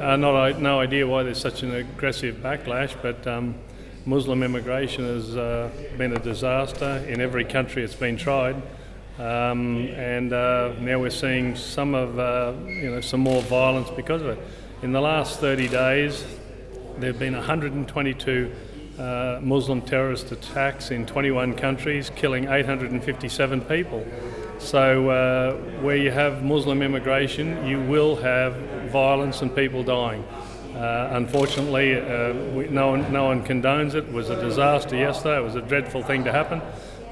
No idea why there's such an aggressive backlash, but Muslim immigration has been a disaster in every country it's been tried, and now we're seeing some more violence because of it. In the last 30 days, there have been 122 Muslim terrorist attacks in 21 countries, killing 857 people. So where you have Muslim immigration, you will have violence and people dying. Unfortunately, no one condones it. It was a disaster yesterday. It was a dreadful thing to happen,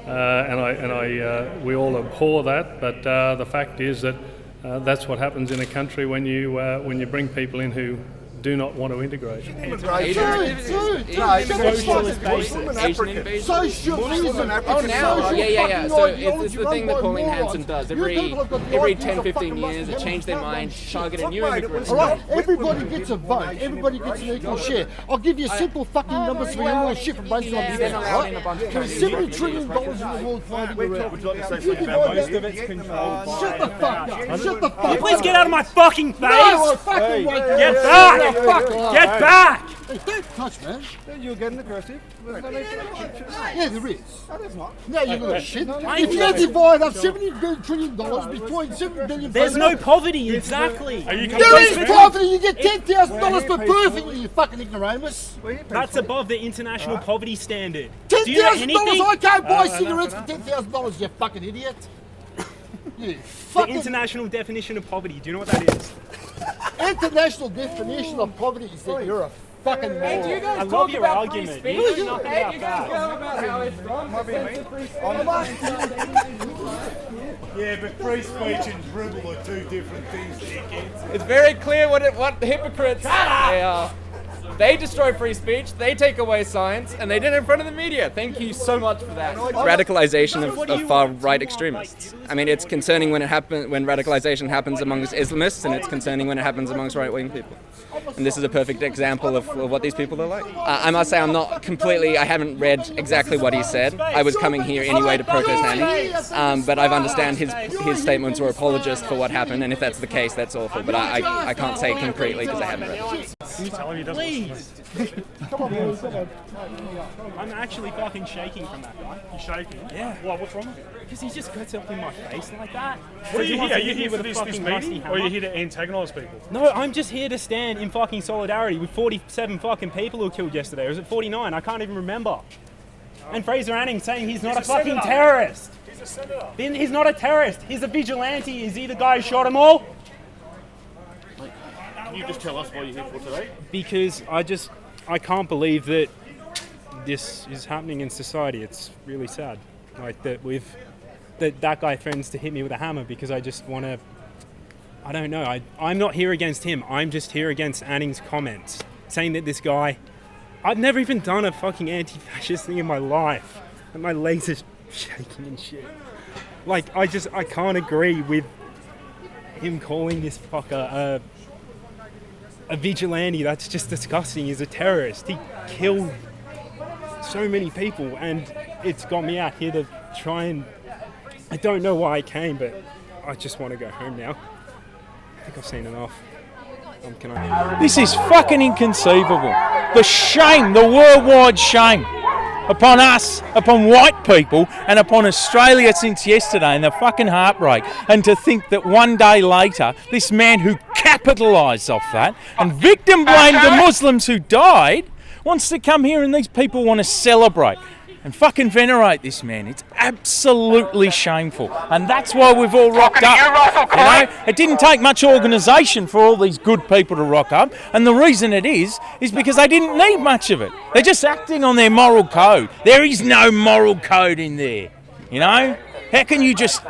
and we all abhor that. But the fact is that that's what happens in a country when you bring people in who do not want to integrate. So it's the thing that Pauline Hanson does. Every 10, 15 years, they change their mind, target a new immigrant. Alright, everybody gets a vote. Everybody gets an equal share. I'll give you simple fucking numbers for your shit from brainstorming. There's $70 trillion in the world fighting around. Shut the fuck up. Shut the fuck up. Please get out of my fucking face. No, I fucking won't. Get back. Get back! Hey, don't touch, man. You're getting aggressive. Yeah, there is. No, there's not. No, you little shit. If you divide up $70 trillion between 7 billion There's no poverty, exactly. There is poverty. You get $10,000 per person, you fucking ignoramus. That's above the international poverty standard. $10,000? I can't buy cigarettes for $10,000, you fucking idiot. You fucking... The international definition of poverty, do you know what that is? International definition of poverty is that you're a fucking moron. Hey, do you guys I love your argument. Hey, you guys go about how it's wrong to censor free speech? Yeah, but free speech and dribble are two different things, dickheads. It's very clear what hypocrites they are. They destroy free speech, they take away science, and they did it in front of the media. Thank you so much for that. Radicalization of far-right extremists. I mean, it's concerning when radicalization happens amongst Islamists, and it's concerning when it happens amongst right-wing people. And this is a perfect example of what these people are like. I must say I haven't read exactly what he said. I was coming here anyway to protest Anning, but I understand his statements were apologists for what happened, and if that's the case, that's awful. But I can't say concretely because I haven't read it. Can you tell him he doesn't? Please. I'm actually fucking shaking from that guy. You're shaking? Yeah. Why? What's wrong? Because he just gets up in my face like that. What are you here? Are you here for this meeting? Or are you here to antagonise people? No, I'm just here to stand in fucking solidarity with 47 fucking people who were killed yesterday. Or was it 49? I can't even remember. And Fraser Anning saying he's not a fucking terrorist. He's a senator. Then he's not a terrorist. He's a vigilante. Is he the guy who shot them all? Can you just tell us what you're here for today? Because I can't believe that this is happening in society. It's really sad. Like that guy threatens to hit me with a hammer because I just want to, I don't know. I'm not here against him. I'm just here against Anning's comments. Saying that this guy, I've never even done a fucking anti-fascist thing in my life. And my legs are shaking and shit. Like, I can't agree with him calling this fucker a vigilante. That's just disgusting. He's a terrorist. He killed so many people, and it's got me out here to try and... I don't know why I came, but I just want to go home now. I think I've seen enough. This is fucking inconceivable. The shame, the worldwide shame upon us, upon white people, and upon Australia since yesterday, and the fucking heartbreak. And to think that one day later, this man who capitalised off that and victim blamed the Muslims who died wants to come here, and these people want to celebrate and fucking venerate this man. It's absolutely shameful, and that's why we've all rocked up. You know, it didn't take much organisation for all these good people to rock up, and the reason it is because they didn't need much of it. They're just acting on their moral code. There is no moral code in there, you know. How can you just,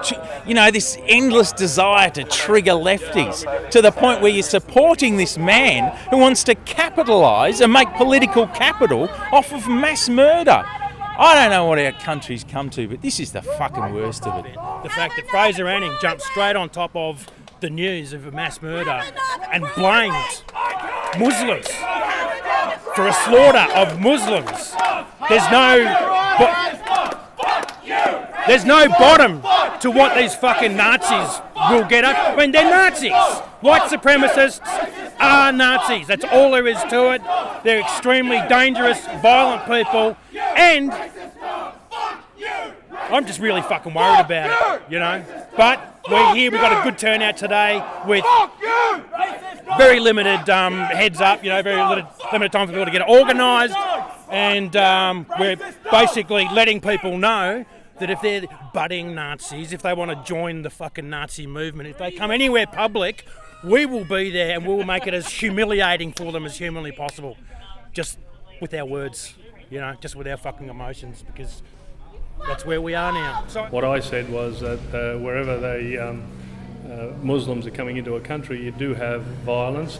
this endless desire to trigger lefties to the point where you're supporting this man who wants to capitalise and make political capital off of mass murder? I don't know what our country's come to, but this is the fucking worst of it. The fact that Fraser Anning jumped straight on top of the news of a mass murder and blamed Muslims for a slaughter of Muslims. There's no bottom to what these fucking Nazis will get up when they're Nazis. White supremacists are Nazis. That's all there is to it. They're extremely dangerous, violent people, and I'm just really fucking worried about it, you know. But we're here, we've got a good turnout today with very limited heads up, you know, very limited time for people to get organised, and we're basically letting people know that if they're budding Nazis, if they want to join the fucking Nazi movement, if they come anywhere public, we will be there and we will make it as humiliating for them as humanly possible. Just with our words, you know, just with our fucking emotions, because that's where we are now. What I said was that wherever the Muslims are coming into a country, you do have violence.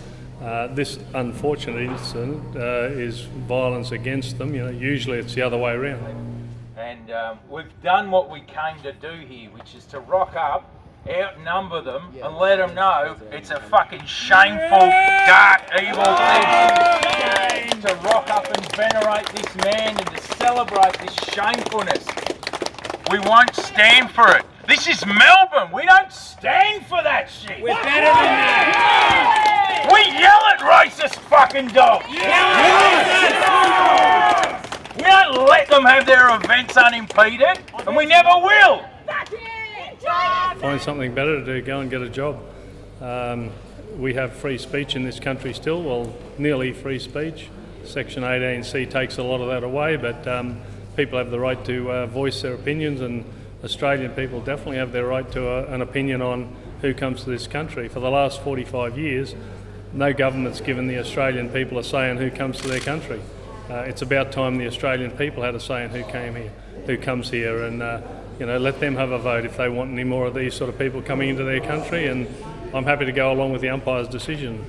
This unfortunate incident is violence against them. You know, usually it's the other way around. And we've done what we came to do here, which is to rock up, outnumber them, and let them know it's a fucking shameful, dark, evil thing. To rock up and venerate this man and to celebrate this shamefulness. We won't stand for it. This is Melbourne. We don't stand for that shit. We're better than that. We yell at racist fucking dogs. We don't let them have their events unimpeded, and we never will. Find something better to do, go and get a job. We have free speech in this country still, well, nearly free speech. Section 18C takes a lot of that away, but people have the right to voice their opinions, and Australian people definitely have their right to an opinion on who comes to this country. For the last 45 years, no government's given the Australian people a say in who comes to their country. It's about time the Australian people had a say in who came here, who comes here, and let them have a vote if they want any more of these sort of people coming into their country, and I'm happy to go along with the umpire's decision.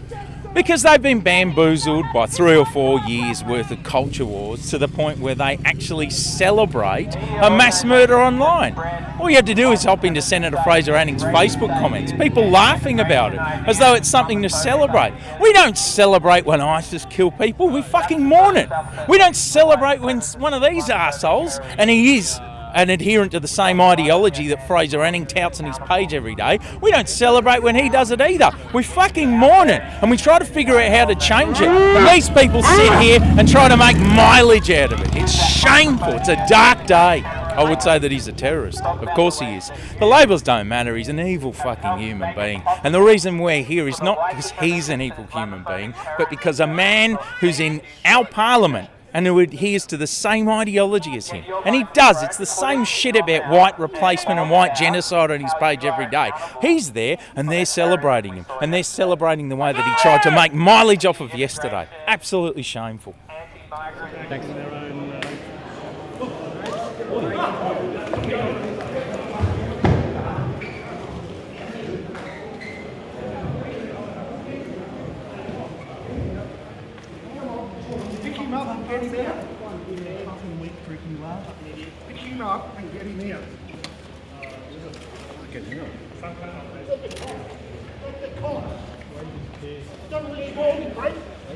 Because they've been bamboozled by 3 or 4 years worth of culture wars to the point where they actually celebrate a mass murder online. All you have to do is hop into Senator Fraser Anning's Facebook comments. People laughing about it as though it's something to celebrate. We don't celebrate when ISIS kill people, we fucking mourn it. We don't celebrate when one of these arseholes, and he is an adherent to the same ideology that Fraser Anning touts on his page every day, we don't celebrate when he does it either. We fucking mourn it, and we try to figure out how to change it. And these people sit here and try to make mileage out of it. It's shameful. It's a dark day. I would say that he's a terrorist. Of course he is. The labels don't matter. He's an evil fucking human being. And the reason we're here is not because he's an evil human being, but because a man who's in our parliament and who adheres to the same ideology as him. And he does. It's the same shit about white replacement and white genocide on his page every day. He's there and they're celebrating him. And they're celebrating the way that he tried to make mileage off of yesterday. Absolutely shameful. Thanks. Pick him up and get him out. Pick him up and get him out. Fucking hell.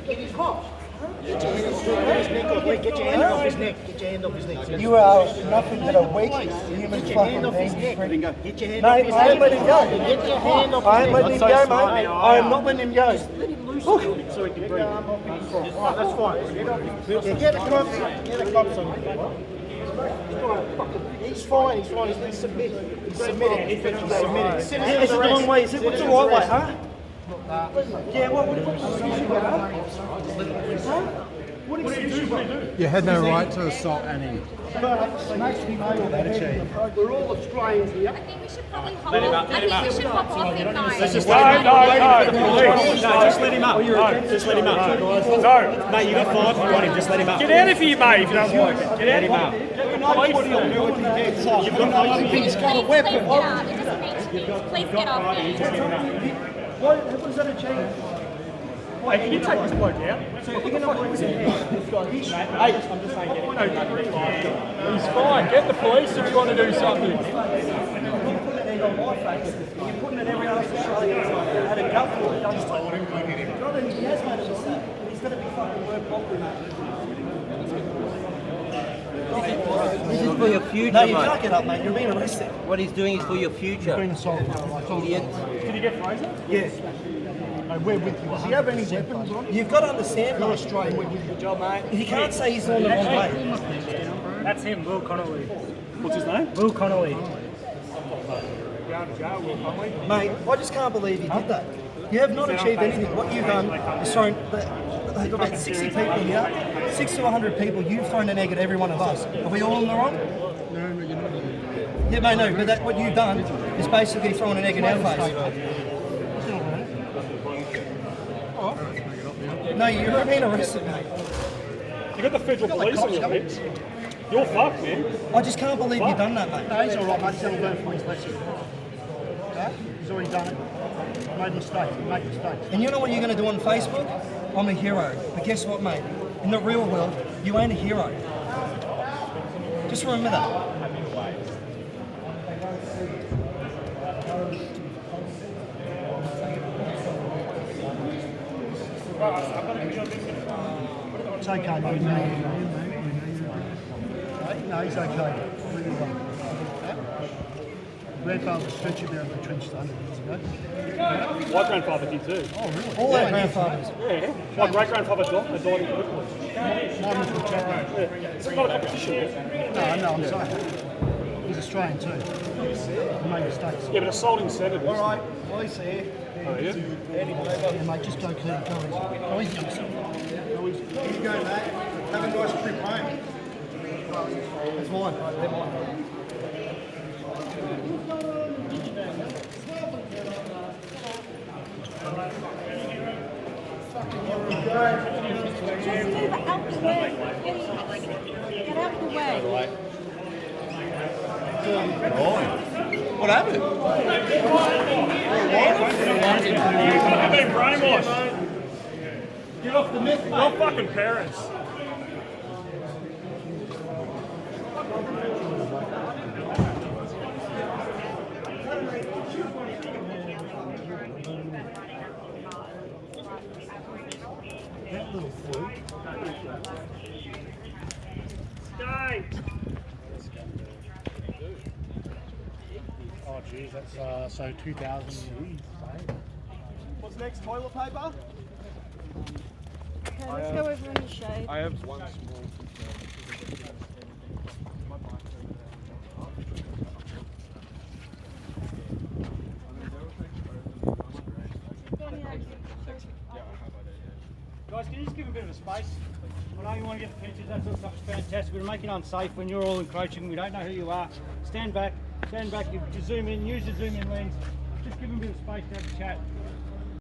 Get his cops. Get your hand off his neck. Get your hand off his neck. You are nothing but a weak human. Get your hand off his neck. Get your hand off his neck. Mate, I ain't letting him go. Get your hand off his neck. I ain't letting him go, mate. I am not letting him go. Look. So he can breathe. That's fine. Get the cops. Get the cops on him. He's fine. He's fine. He's been submitted. He's submitted. Is it the wrong way? Is it? What's the right way, huh? Yeah, what You had no right to assault Anning. We're all Australians here. I think we should probably hop off. I think we should hop off him, guys. Just let him up. Just let him up. No. Mate, you got 5. You want him, just let him up. Get out of here, mate, if you don't like it. Get out of here. He's got a weapon. Please get off me. What does that achieve? Hey, can you take this bloke out? He's fine. Get the police if you want to do something. You're putting it every other Australian at a gut for it. Just told him, go get him. He has made a mistake. He's going to be fucking work properly. This is for your future, No, you mate. can't get up, mate. You're being arrested. What he's doing is for your future. Being assaulted. Idiot. Did you get Fraser? Yes. No, we're with you. Does he have any weapons on him? You've got to understand, You're mate. Australian. We're with you. Good job, mate. You can't say he's on the wrong way. That's him, Will Connolly. What's his name? Will Connolly. Mate, I just can't believe you did that. You have not achieved anything. What you've done is thrown about 60 people here, 60 to 100 people, you've thrown an egg at every one of us. Are we all in the wrong? No, you're not. Yeah, mate, no, but what you've done is basically throwing an egg in our face. No, you're being arrested, mate. You got the federal police on your lips. You're fucked, man. I just can't believe you've done that, mate. No, he's all right, mate. He's going to learn from his lesson. Okay? He's already done it. He made mistakes. He made mistakes. And you know what you're going to do on Facebook? I'm a hero. But guess what, mate? In the real world, you ain't a hero. Just remember that. It's okay, mate. We know you. No, he's okay. Really well. Grandfather was trench about the trench 100 years ago. My grandfather did too. Oh, really? All our grandfathers. Yeah. My great grandfather died in Gallipoli. Mine was the champion. Yeah. It's not a competition. No, I'm saying. He's Australian too. He made mistakes. Yeah, but assaulting senators. All right, police here. Oh, yeah? Yeah, mate, just go clean. Go easy on yourself. Go easy. Here you go, mate. Have a nice trip home. That's mine. They're mine. Just move out the way. Get out the way. What happened? I've been brainwashed. Get off the myth, mate. Your fucking parents. That little fluke. Stay. Oh, geez, that's so 2000. What's next? Toilet paper? Okay, let's go over in the shade. I have one small. Guys, can you just give a bit of a space? I know you want to get the pictures, that's all fantastic, but make it unsafe when you're all encroaching, we don't know who you are. Stand back, you zoom in, use the zoom in lens. Just give them a bit of space to have a chat.